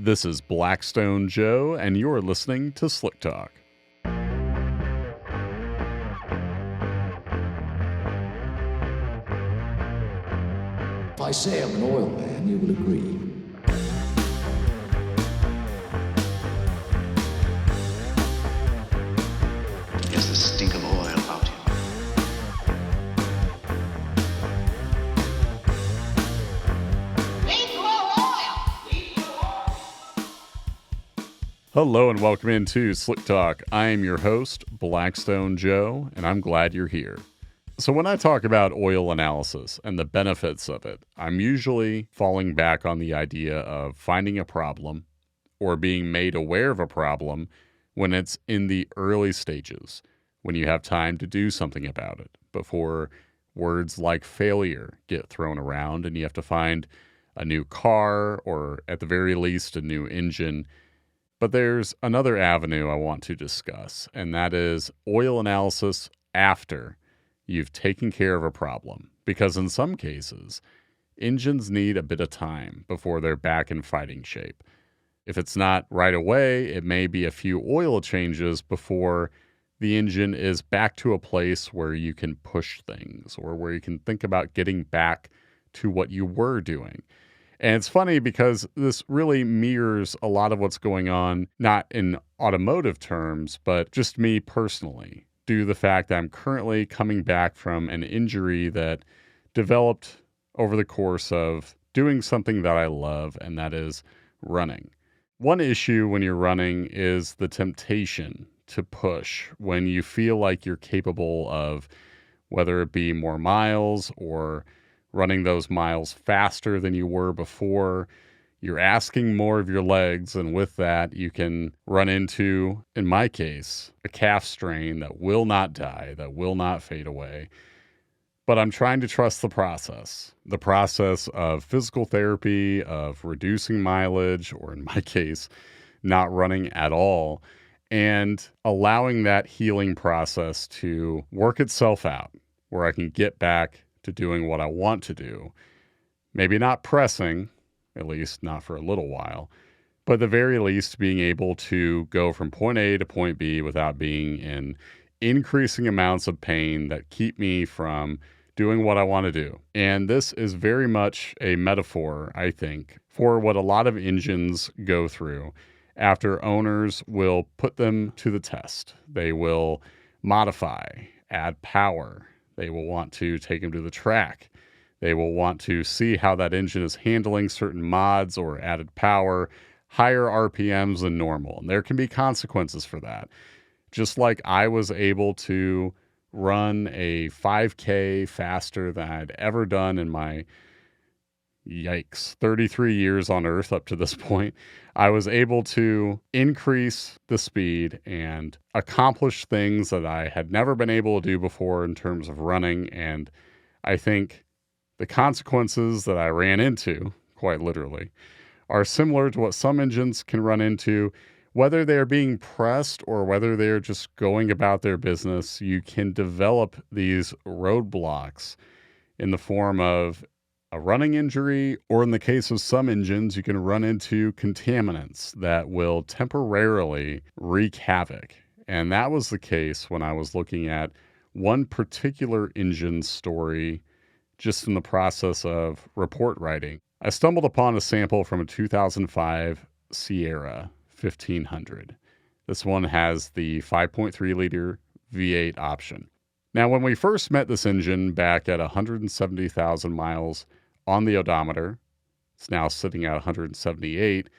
This is Blackstone Joe, and you're listening to Slick Talk. If I say I'm an oil man, you will agree. There's the stink of oil about you. Hello and welcome into Slick Talk. I am your host, Blackstone Joe, and I'm glad you're here. So when I talk about oil analysis and the benefits of it, I'm usually falling back on the idea of finding a problem or being made aware of a problem when it's in the early stages, when you have time to do something about it, before words like failure get thrown around and you have to find a new car or at the very least a new engine. But there's another avenue I want to discuss, and that is oil analysis after you've taken care of a problem. Because in some cases, engines need a bit of time before they're back in fighting shape. If it's not right away, it may be a few oil changes before the engine is back to a place where you can push things or where you can think about getting back to what you were doing. And it's funny because this really mirrors a lot of what's going on, not in automotive terms, but just me personally, due to the fact that I'm currently coming back from an injury that developed over the course of doing something that I love, and that is running. One issue when you're running is the temptation to push when you feel like you're capable of, whether it be more miles or running those miles faster than you were before. You're asking more of your legs, and with that, you can run into, in my case, a calf strain that will not die, that will not fade away. But I'm trying to trust the process of physical therapy, of reducing mileage, or in my case, not running at all, and allowing that healing process to work itself out, where I can get back to doing what I want to do. Maybe not pressing, at least not for a little while, but at the very least being able to go from point A to point B without being in increasing amounts of pain that keep me from doing what I want to do. And this is very much a metaphor, I think, for what a lot of engines go through after owners will put them to the test. They will modify, add power. They will want to take them to the track. They will want to see how that engine is handling certain mods or added power, higher RPMs than normal. And there can be consequences for that. Just like I was able to run a 5K faster than I'd ever done in my 33 years on Earth up to this point, I was able to increase the speed and accomplish things that I had never been able to do before in terms of running. And I think the consequences that I ran into, quite literally, are similar to what some engines can run into. Whether they're being pressed or whether they're just going about their business, you can develop these roadblocks in the form of a running injury, or in the case of some engines, you can run into contaminants that will temporarily wreak havoc. And that was the case when I was looking at one particular engine story just in the process of report writing. I stumbled upon a sample from a 2005 Sierra 1500. This one has the 5.3 liter V8 option. Now, when we first met this engine back at 170,000 miles on the odometer, it's now sitting at 178.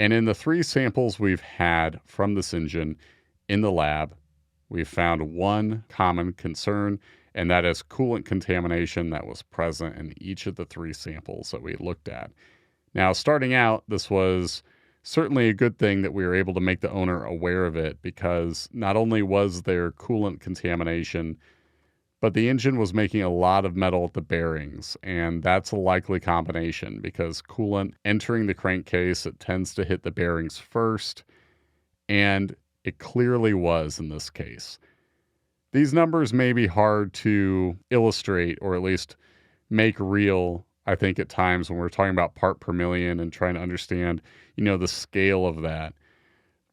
And in the 3 samples we've had from this engine in the lab, we've found one common concern, and that is coolant contamination that was present in each of the 3 samples that we looked at. Now, starting out, this was certainly a good thing that we were able to make the owner aware of it, because not only was there coolant contamination, but the engine was making a lot of metal at the bearings, and that's a likely combination because coolant entering the crankcase, it tends to hit the bearings first, and it clearly was in this case. These numbers may be hard to illustrate or at least make real I think at times when we're talking about part per million and trying to understand, the scale of that.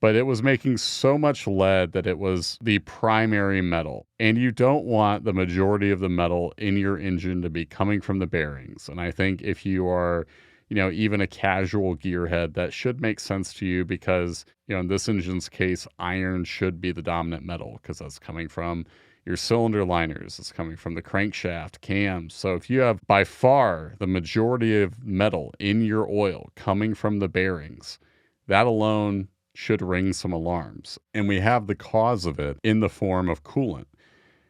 But it was making so much lead that it was the primary metal. And you don't want the majority of the metal in your engine to be coming from the bearings. And I think if you are, even a casual gearhead, that should make sense to you because, in this engine's case, iron should be the dominant metal because that's coming from your cylinder liners, it's coming from the crankshaft, cams. So if you have by far the majority of metal in your oil coming from the bearings, that alone should ring some alarms. And we have the cause of it in the form of coolant.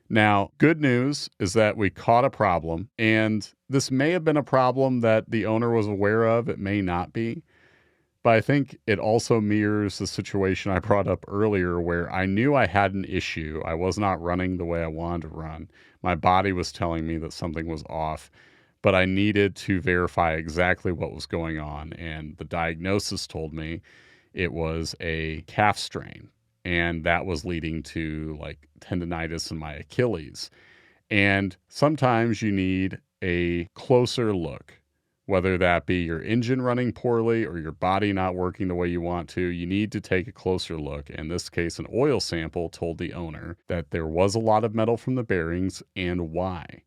Now, good news is that we caught a problem, and this may have been a problem that the owner was aware of. It may not be. But I think it also mirrors the situation I brought up earlier where I knew I had an issue. I was not running the way I wanted to run. My body was telling me that something was off, but I needed to verify exactly what was going on. And the diagnosis told me it was a calf strain, and that was leading to like tendonitis in my Achilles. And sometimes you need a closer look, whether that be your engine running poorly or your body not working the way you want to. You need to take a closer look. In this case, an oil sample told the owner that there was a lot of metal from the bearings and why.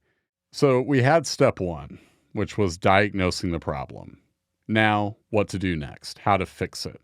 So we had step one, which was diagnosing the problem. Now, what to do next? How to fix it?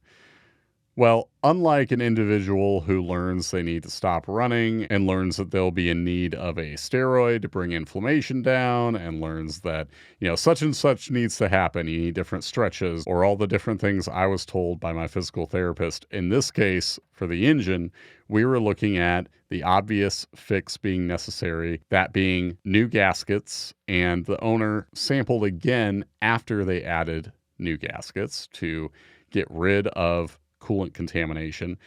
Well, unlike an individual who learns they need to stop running and learns that they'll be in need of a steroid to bring inflammation down and learns that, such and such needs to happen, you need different stretches or all the different things I was told by my physical therapist. In this case, for the engine, we were looking at the obvious fix being necessary, that being new gaskets, and the owner sampled again after they added new gaskets to get rid of coolant contamination.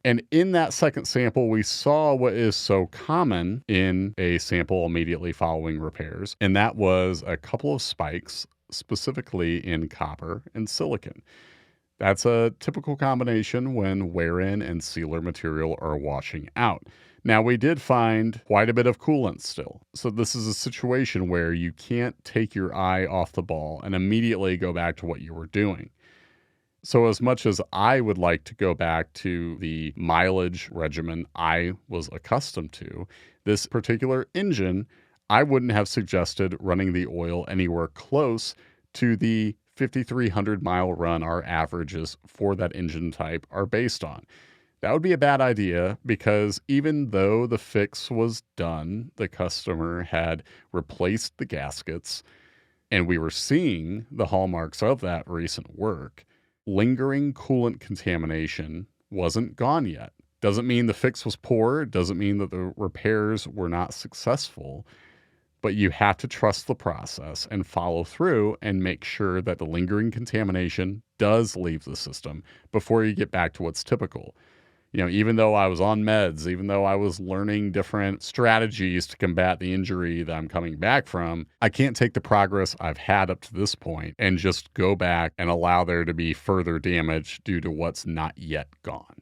And in that second sample, we saw what is so common in a sample immediately following repairs, and that was a couple of spikes, specifically in copper and silicon. That's a typical combination when wear-in and sealer material are washing out. Now, we did find quite a bit of coolant still. So this is a situation where you can't take your eye off the ball and immediately go back to what you were doing. So as much as I would like to go back to the mileage regimen I was accustomed to, this particular engine, I wouldn't have suggested running the oil anywhere close to the 5,300 mile run our averages for that engine type are based on. That would be a bad idea because even though the fix was done, the customer had replaced the gaskets, and we were seeing the hallmarks of that recent work. Lingering coolant contamination wasn't gone yet. Doesn't mean the fix was poor, doesn't mean that the repairs were not successful, but you have to trust the process and follow through and make sure that the lingering contamination does leave the system before you get back to what's typical. Even though I was on meds, even though I was learning different strategies to combat the injury that I'm coming back from, I can't take the progress I've had up to this point and just go back and allow there to be further damage due to what's not yet gone.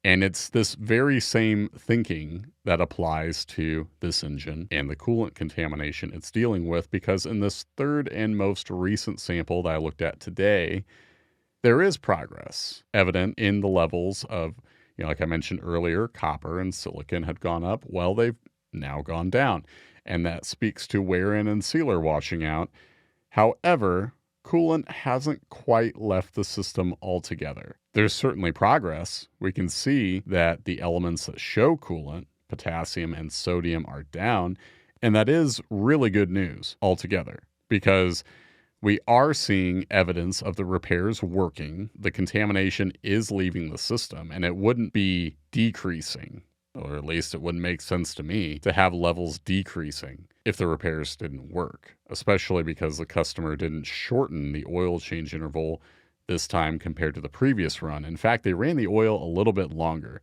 And it's this very same thinking that applies to this engine and the coolant contamination it's dealing with, because in this third and most recent sample that I looked at today, there is progress evident in the levels of, like I mentioned earlier, copper and silicon had gone up. Well, they've now gone down. And that speaks to wear-in and sealer washing out. However, coolant hasn't quite left the system altogether. There's certainly progress. We can see that the elements that show coolant, potassium and sodium, are down. And that is really good news altogether, because we are seeing evidence of the repairs working. The contamination is leaving the system, and it wouldn't be decreasing, or at least it wouldn't make sense to me to have levels decreasing if the repairs didn't work, especially because the customer didn't shorten the oil change interval this time compared to the previous run. In fact, they ran the oil a little bit longer.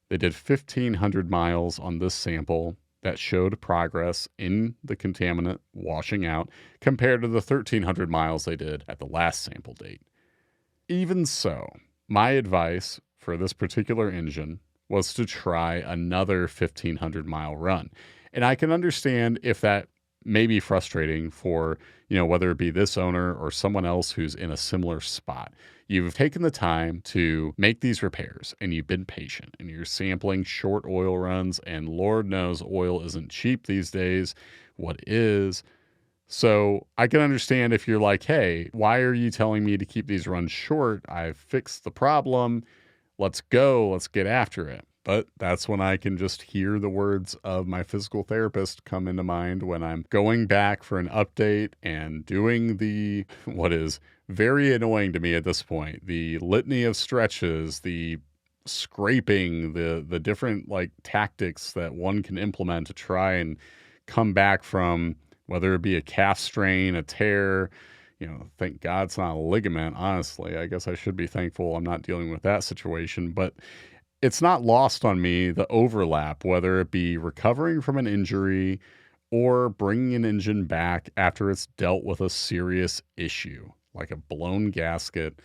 They did 1,500 miles on this sample. That showed progress in the contaminant washing out compared to the 1,300 miles they did at the last sample date. Even so, my advice for this particular engine was to try another 1,500 mile run. And I can understand if that may be frustrating for, whether it be this owner or someone else who's in a similar spot. You've taken the time to make these repairs and you've been patient and you're sampling short oil runs, and Lord knows oil isn't cheap these days. What is? So I can understand if you're like, hey, why are you telling me to keep these runs short? I've fixed the problem. Let's go. Let's get after it. But that's when I can just hear the words of my physical therapist come into mind when I'm going back for an update and doing what is very annoying to me at this point, the litany of stretches, the scraping, the different tactics that one can implement to try and come back from, whether it be a calf strain, a tear. Thank God it's not a ligament, honestly. I guess I should be thankful I'm not dealing with that situation. But it's not lost on me, the overlap, whether it be recovering from an injury or bringing an engine back after it's dealt with a serious issue, like a blown gasket,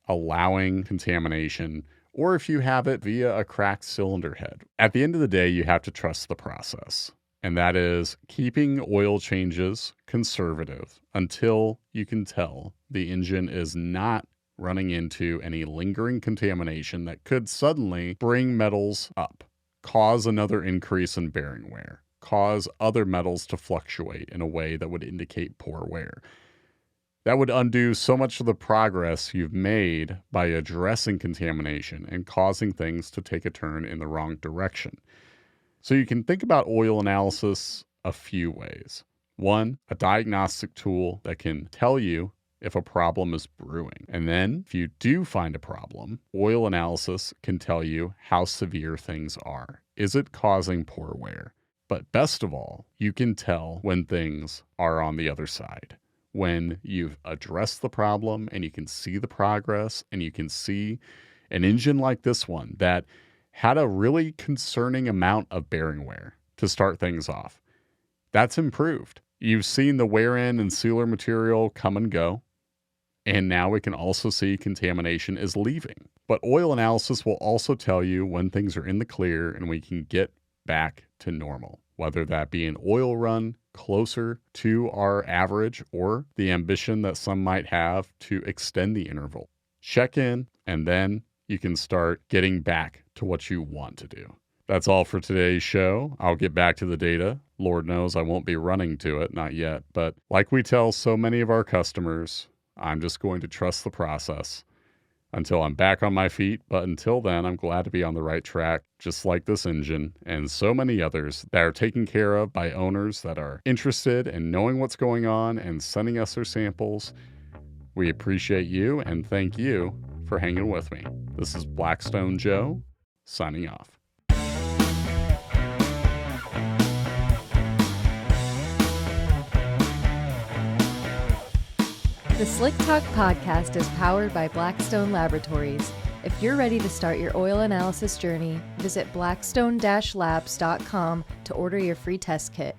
allowing contamination, or if you have it via a cracked cylinder head. At the end of the day, you have to trust the process. And that is keeping oil changes conservative until you can tell the engine is not running into any lingering contamination that could suddenly bring metals up, cause another increase in bearing wear, cause other metals to fluctuate in a way that would indicate poor wear. That would undo so much of the progress you've made by addressing contamination and causing things to take a turn in the wrong direction. So you can think about oil analysis a few ways. One, a diagnostic tool that can tell you if a problem is brewing. And then if you do find a problem, oil analysis can tell you how severe things are. Is it causing poor wear? But best of all, you can tell when things are on the other side. When you've addressed the problem and you can see the progress and you can see an engine like this one that had a really concerning amount of bearing wear to start things off. That's improved. You've seen the wear-in and sealer material come and go, and now we can also see contamination is leaving. But oil analysis will also tell you when things are in the clear and we can get back to normal, whether that be an oil run closer to our average or the ambition that some might have to extend the interval. Check in, and then you can start getting back to what you want to do. That's all for today's show. I'll get back to the data. Lord knows I won't be running to it, not yet. But like we tell so many of our customers, I'm just going to trust the process until I'm back on my feet. But until then, I'm glad to be on the right track, just like this engine and so many others that are taken care of by owners that are interested in knowing what's going on and sending us their samples. We appreciate you and thank you for hanging with me. This is Blackstone Joe, signing off. The Slick Talk podcast is powered by Blackstone Laboratories. If you're ready to start your oil analysis journey, visit blackstone-labs.com to order your free test kit.